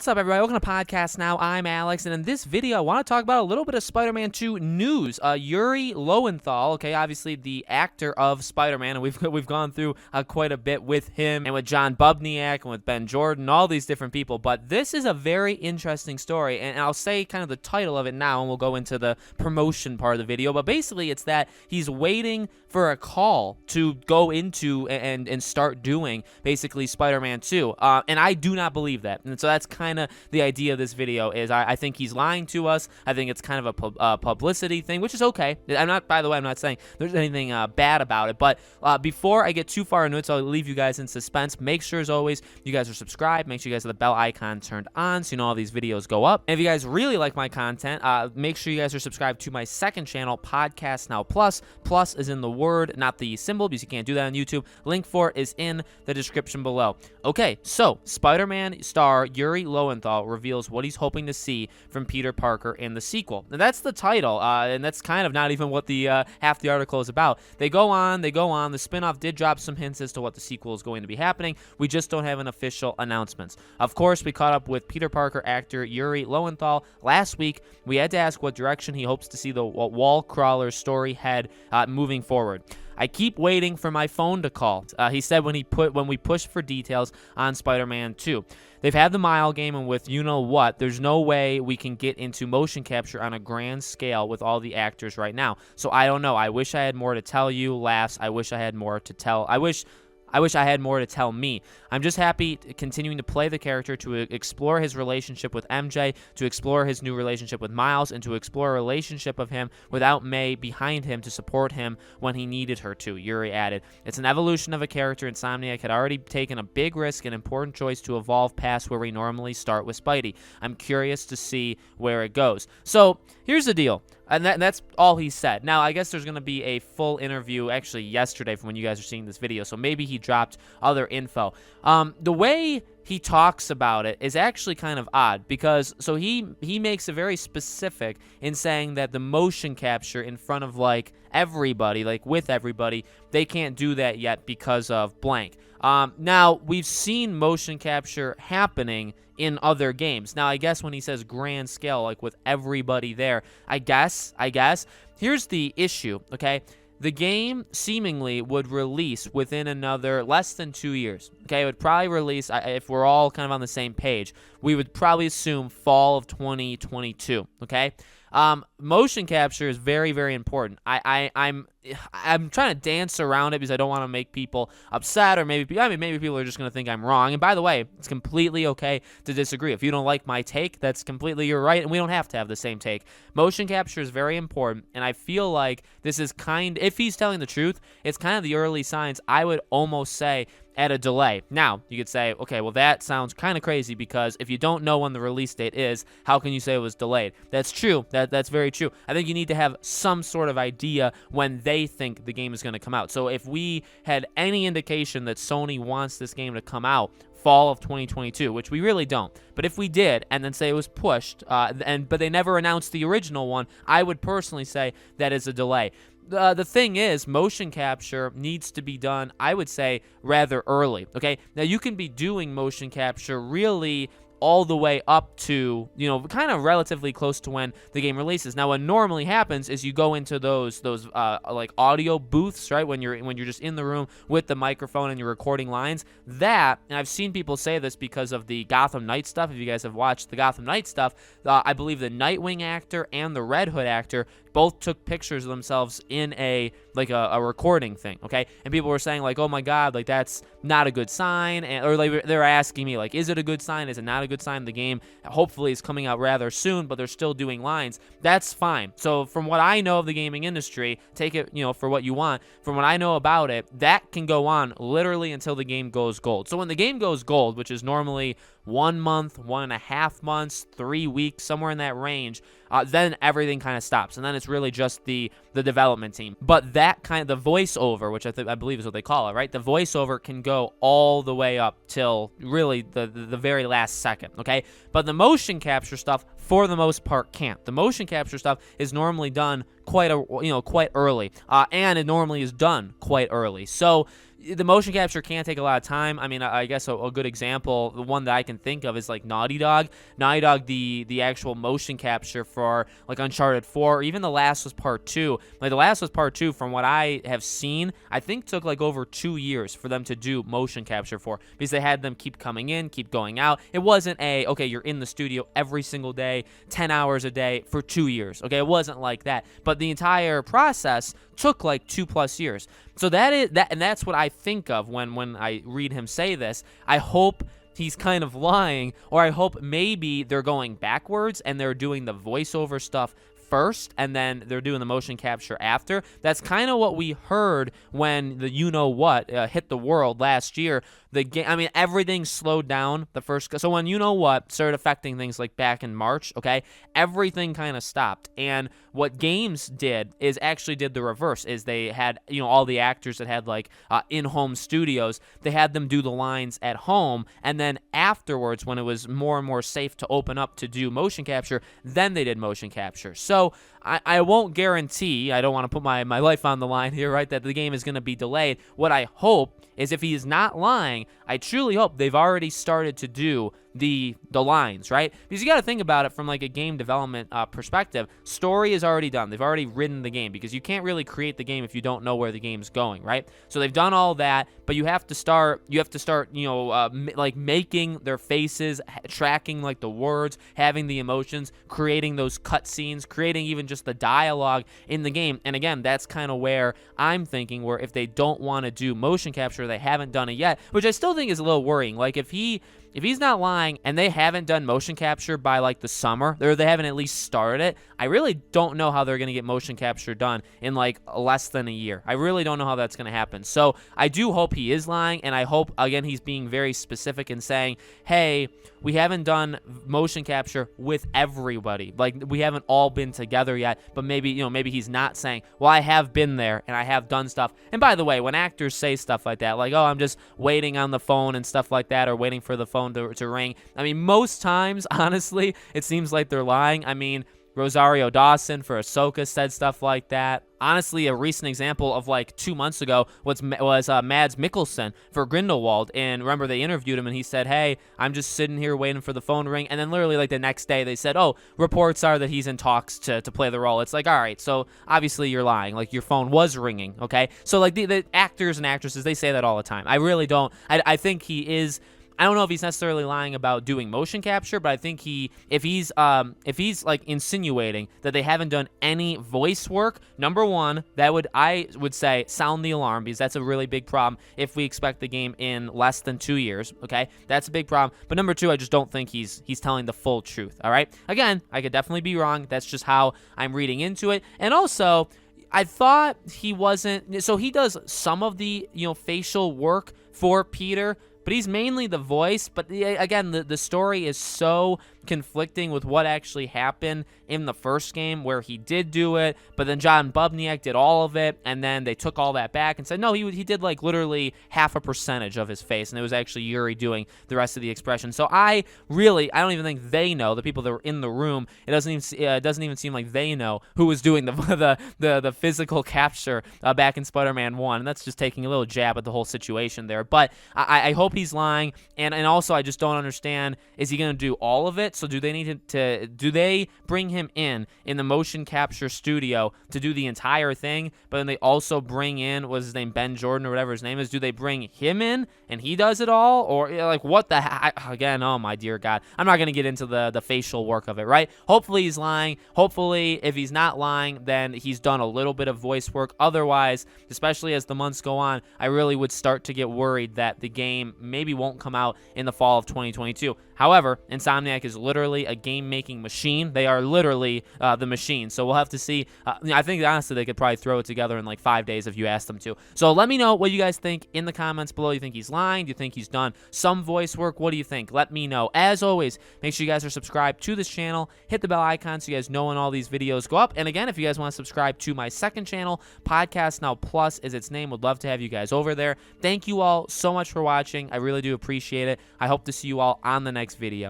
What's up, everybody? Welcome to Podcast Now. I'm Alex, and in this video, I want to talk about a little bit of Spider-Man 2 news. Yuri Lowenthal, okay, obviously the actor of Spider-Man, and we've gone through quite a bit with him and with John Bubniak and with Ben Jordan, all these different people. But this is a very interesting story, and I'll say kind of the title of it now, and we'll go into the promotion part of the video. But basically, it's that he's waiting for a call to go into and start doing basically Spider-Man 2, and I do not believe that. And so that's kind of the idea of this video. Is I think he's lying to us. I think it's kind of a publicity thing, which is okay. By the way, I'm not saying there's anything bad about it. But before I get too far into it, so I'll leave you guys in suspense. Make sure, as always, you guys are subscribed. Make sure you guys have the bell icon turned on so you know all these videos go up. And if you guys really like my content, make sure you guys are subscribed to my second channel, Podcast Now Plus. Plus is in the word, not the symbol, because you can't do that on YouTube. Link for it is in the description below. Okay, so Spider-Man star Yuri Lowenthal reveals what he's hoping to see from Peter Parker in the sequel. And that's the title, and that's kind of not even what the half the article is about. They go on. The spin-off did drop some hints as to what the sequel is going to be happening. We just don't have an official announcements. Of course, we caught up with Peter Parker actor Yuri Lowenthal last week. We had to ask what direction he hopes to see the wall crawler story head moving forward. I keep waiting for my phone to call, he said when we pushed for details on Spider-Man 2. They've had the mile game, and with you-know-what, there's no way we can get into motion capture on a grand scale with all the actors right now. So I don't know. I wish I had more to tell you. Laughs. I wish I had more to tell. I wish I had more to tell me. I'm just happy continuing to play the character, to explore his relationship with MJ, to explore his new relationship with Miles, and to explore a relationship of him without May behind him to support him when he needed her to, Yuri added. It's an evolution of a character. Insomniac had already taken a big risk and important choice to evolve past where we normally start with Spidey. I'm curious to see where it goes. So, here's the deal. And that's all he said. Now, I guess there's going to be a full interview actually yesterday from when you guys are seeing this video, so maybe he dropped other info. The way he talks about it is actually kind of odd, because so he makes it very specific in saying that the motion capture in front of like everybody, like with everybody, they can't do that yet because of blank. Now, we've seen motion capture happening in other games. Now, I guess when he says grand scale, like with everybody there, I guess. Here's the issue, okay? The game seemingly would release within another less than 2 years. Okay, it would probably release, if we're all kind of on the same page, we would probably assume fall of 2022, okay? Motion capture is very, very important. I'm trying to dance around it because I don't want to make people upset, or maybe people are just going to think I'm wrong. And by the way, it's completely okay to disagree. If you don't like my take, that's completely your right, and we don't have to have the same take. Motion capture is very important, and I feel like this is if he's telling the truth, it's kind of the early signs, I would almost say, at a delay. Now, you could say, okay, well, that sounds kind of crazy, because if you don't know when the release date is, how can you say it was delayed? That's true. That's very true. I think you need to have some sort of idea when they think the game is going to come out. So if we had any indication that Sony wants this game to come out fall of 2022, which we really don't, but if we did, and then say it was pushed, but they never announced the original one, I would personally say that is a delay. The thing is, motion capture needs to be done, I would say, rather early, okay? Now, you can be doing motion capture really all the way up to, kind of relatively close to when the game releases. Now, what normally happens is you go into those like audio booths, right? When you're just in the room with the microphone and you're recording lines. And I've seen people say this because of the Gotham Knight stuff. If you guys have watched the Gotham Knight stuff, I believe the Nightwing actor and the Red Hood actor both took pictures of themselves in a recording thing, okay? And people were saying, like, oh my God, like, that's not a good sign. Or they're asking me, like, is it a good sign? Is it not a good sign? The game hopefully is coming out rather soon, but they're still doing lines. That's fine. So from what I know of the gaming industry, take it, for what you want. From what I know about it, that can go on literally until the game goes gold. So when the game goes gold, which is normally 1 month, 1.5 months, 3 weeks, somewhere in that range, then everything kind of stops, and then it's really just the development team. But that kind of, the voiceover, which I believe is what they call it, right? The voiceover can go all the way up till really the very last second, okay? But the motion capture stuff, for the most part, can't. The motion capture stuff is normally done quite early, and it normally is done quite early. So the motion capture can take a lot of time. I mean, I guess a good example, the one that I can think of is like Naughty Dog. Naughty Dog, the actual motion capture for like Uncharted 4, or even The Last of Us Part 2. Like The Last of Us Part 2, from what I have seen, I think took like over 2 years for them to do motion capture for, because they had them keep coming in, keep going out. It wasn't okay, you're in the studio every single day, 10 hours a day for 2 years. Okay, it wasn't like that. But the entire process took like 2+ years. So that's what I think of when I read him say this. I hope he's kind of lying, or I hope maybe they're going backwards and they're doing the voiceover stuff first and then they're doing the motion capture after. That's kind of what we heard when the you-know-what hit the world last year. The game, I mean, everything slowed down the first. So when you-know-what started affecting things like back in March, okay, everything kind of stopped. And what games did is actually did the reverse. Is they had, all the actors that had like in-home studios, they had them do the lines at home, and then afterwards, when it was more and more safe to open up to do motion capture, then they did motion capture. So I won't guarantee, I don't want to put my life on the line here, right, that the game is going to be delayed. What I hope is, if he is not lying, I truly hope they've already started to do the lines, right? Because you got to think about it from like a game development perspective. Story is already done. They've already written the game, because you can't really create the game if you don't know where the game's going, right? So they've done all that, but you have to start, like making their faces, tracking like the words, having the emotions, creating those cutscenes, creating even just the dialogue in the game. And again, that's kind of where I'm thinking, where if they don't want to do motion capture, they haven't done it yet, which I still think is a little worrying. Like if he's not lying and they haven't done motion capture by like the summer, or they haven't at least started it, I really don't know how they're going to get motion capture done in like less than a year. I really don't know how that's going to happen. So I do hope he is lying, and I hope, again, he's being very specific and saying, hey, we haven't done motion capture with everybody. Like, we haven't all been together yet, but maybe he's not saying, well, I have been there and I have done stuff. And by the way, when actors say stuff like that, like, oh, I'm just waiting on the phone and stuff like that, or waiting for the phone to ring, I mean, most times, honestly, it seems like they're lying. I mean, Rosario Dawson for Ahsoka said stuff like that. Honestly, a recent example of like 2 months ago was Mads Mikkelsen for Grindelwald. And remember, they interviewed him and he said, hey, I'm just sitting here waiting for the phone to ring. And then literally like the next day they said, oh, reports are that he's in talks to play the role. It's like, all right, so obviously you're lying. Like, your phone was ringing, okay? So like the actors and actresses, they say that all the time. I really don't. I think he is. I don't know if he's necessarily lying about doing motion capture, but I think if he's like insinuating that they haven't done any voice work, number one, I would say sound the alarm, because that's a really big problem if we expect the game in less than 2 years. Okay, that's a big problem. But number two, I just don't think he's telling the full truth. All right, again, I could definitely be wrong. That's just how I'm reading into it. And also, I thought he wasn't. So he does some of the facial work for Peter, but he's mainly the voice. But again, the story is so conflicting with what actually happened in the first game, where he did do it, but then John Bubniak did all of it, and then they took all that back and said, no, he did like literally 0.5% of his face, and it was actually Yuri doing the rest of the expression. So I don't even think they know, the people that were in the room. It doesn't even seem like they know who was doing the physical capture back in Spider-Man 1, and that's just taking a little jab at the whole situation there. But I hope he's lying, and also I just don't understand, is he going to do all of it? So do they bring him in the motion capture studio to do the entire thing, but then they also bring in, what's his name, Ben Jordan or whatever his name is? Do they bring him in and he does it all? Or like, what the heck? Again, oh my dear God, I'm not going to get into the facial work of it, right? Hopefully he's lying. Hopefully, if he's not lying, then he's done a little bit of voice work. Otherwise, especially as the months go on, I really would start to get worried that the game maybe won't come out in the fall of 2022. However, Insomniac is literally a game-making machine. They are literally the machine. So we'll have to see. I think, honestly, they could probably throw it together in like 5 days if you ask them to. So let me know what you guys think in the comments below. You think he's lying? Do you think he's done some voice work? What do you think? Let me know. As always, make sure you guys are subscribed to this channel. Hit the bell icon so you guys know when all these videos go up. And again, if you guys want to subscribe to my second channel, Podcast Now Plus is its name. Would love to have you guys over there. Thank you all so much for watching. I really do appreciate it. I hope to see you all on the next video.